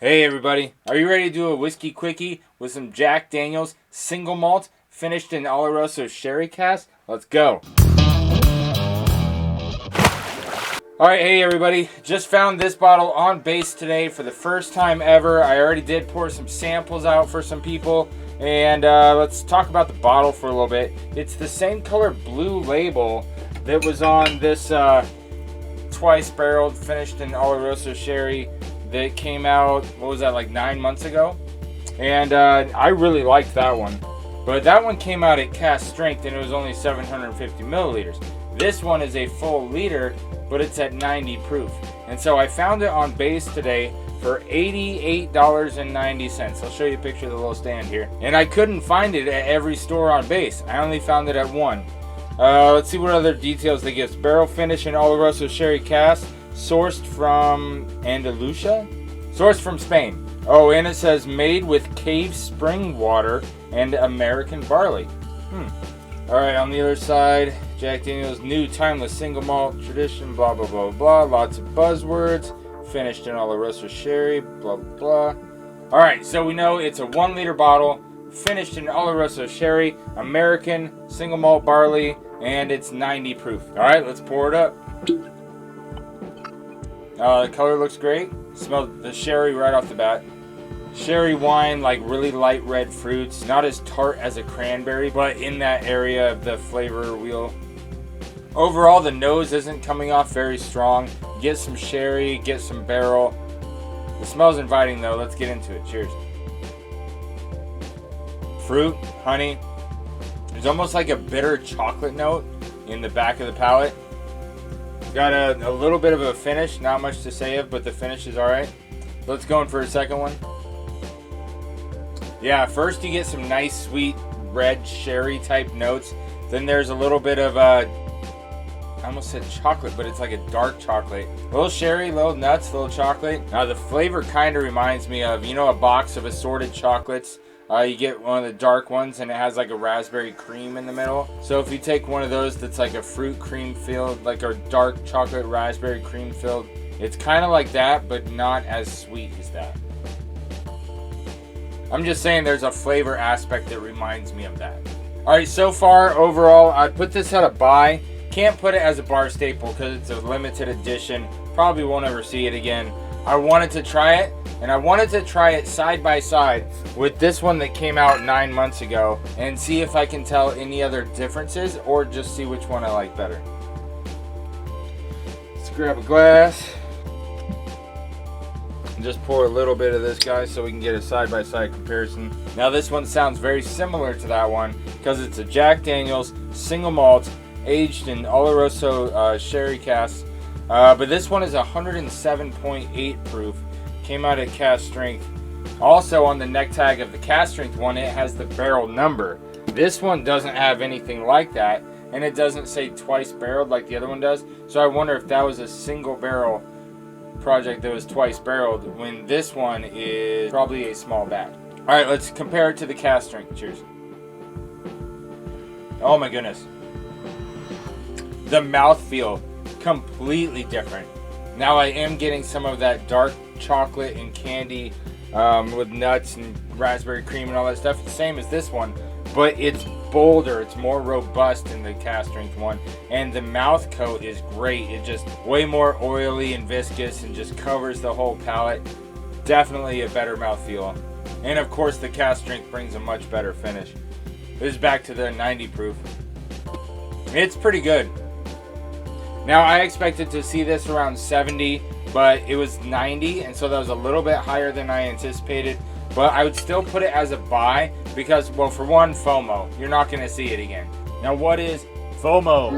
Hey everybody, are you ready to do a whiskey quickie with some Jack Daniel's single malt finished in Oloroso sherry cask? Let's go. Alright, hey everybody, just found this bottle on base today for the first time ever. I already did pour some samples out for some people, and let's talk about the bottle for a little bit. It's the same color blue label that was on this twice barreled finished in Oloroso sherry that came out, what was that, like 9 months ago? And I really liked that one. But that one came out at cask strength and it was only 750 milliliters. This one is a full liter, but it's at 90 proof. And so I found it on base today for $88.90. I'll show you a picture of the little stand here. And I couldn't find it at every store on base. I only found it at one. Let's see what other details they give. Barrel finish in Oloroso sherry cask. Sourced from Andalusia? Sourced from Spain. Oh, and it says made with cave spring water and American barley. Alright, on the other side, Jack Daniel's new timeless single malt tradition, blah, blah, blah, blah. Lots of buzzwords. Finished in Oloroso sherry, blah, blah, blah. Alright, so we know it's a 1 liter bottle, finished in Oloroso sherry, American single malt barley, and it's 90 proof. Alright, let's pour it up. The color looks great. Smell the sherry right off the bat. Sherry wine, like really light red fruits. Not as tart as a cranberry, but in that area of the flavor wheel. Overall, the nose isn't coming off very strong. Get some sherry, get some barrel. The smell's inviting though. Let's get into it. Cheers. Fruit, honey. There's almost like a bitter chocolate note in the back of the palate. Got a little bit of a finish, not much to say of, but the finish is alright. Let's go in for a second one. Yeah, first you get some nice sweet red sherry type notes. Then there's a little bit of I almost said chocolate, but it's like a dark chocolate. A little sherry, little nuts, little chocolate. Now the flavor kind of reminds me of, you know, a box of assorted chocolates. You get one of the dark ones and it has like a raspberry cream in the middle. So if you take one of those that's like a fruit cream filled, like a dark chocolate raspberry cream filled, it's kind of like that, but not as sweet as that. I'm just saying there's a flavor aspect that reminds me of that. Alright, so far overall, I'd put this at a buy. Can't put it as a bar staple because it's a limited edition. Probably won't ever see it again. I wanted to try it, and I wanted to try it side by side with this one that came out 9 months ago and see if I can tell any other differences or just see which one I like better. Let's grab a glass and just pour a little bit of this guy so we can get a side by side comparison. Now this one sounds very similar to that one because it's a Jack Daniel's single malt aged in Oloroso sherry cask. But this one is 107.8 proof. Came out at cask strength. Also on the neck tag of the cask strength one, it has the barrel number. This one doesn't have anything like that, and it doesn't say twice barreled like the other one does. So I wonder if that was a single barrel project that was twice barreled, when this one is probably a small batch. Alright, let's compare it to the cask strength. Cheers. Oh my goodness. The mouthfeel, completely different. Now I am getting some of that dark chocolate and candy with nuts and raspberry cream and all that stuff. It's the same as this one, but it's bolder, it's more robust in the cask strength one, and the mouth coat is great. It's just way more oily and viscous and just covers the whole palate. Definitely a better mouthfeel, and of course the cask strength brings a much better finish. This is back to the 90 proof. It's pretty good. Now I expected to see this around 70, but it was 90, and so that was a little bit higher than I anticipated. But I would still put it as a buy because, well, for one, FOMO. You're not going to see it again. Now what is FOMO?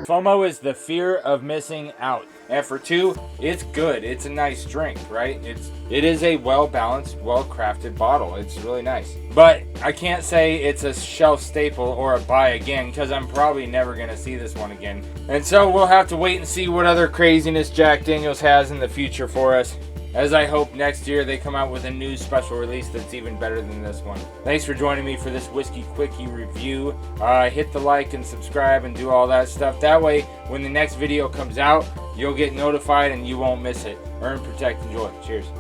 FOMO is the fear of missing out. And for two, it's good. It's a nice drink, right? It is a well-balanced, well-crafted bottle. It's really nice. But I can't say it's a shelf staple or a buy again because I'm probably never going to see this one again. And so we'll have to wait and see what other craziness Jack Daniel's has in the future for us. as I hope next year they come out with a new special release that's even better than this one. Thanks for joining me for this Whiskey Quickie review. Hit the like and subscribe and do all that stuff. That way, when the next video comes out, you'll get notified and you won't miss it. Earn, protect, enjoy. Cheers.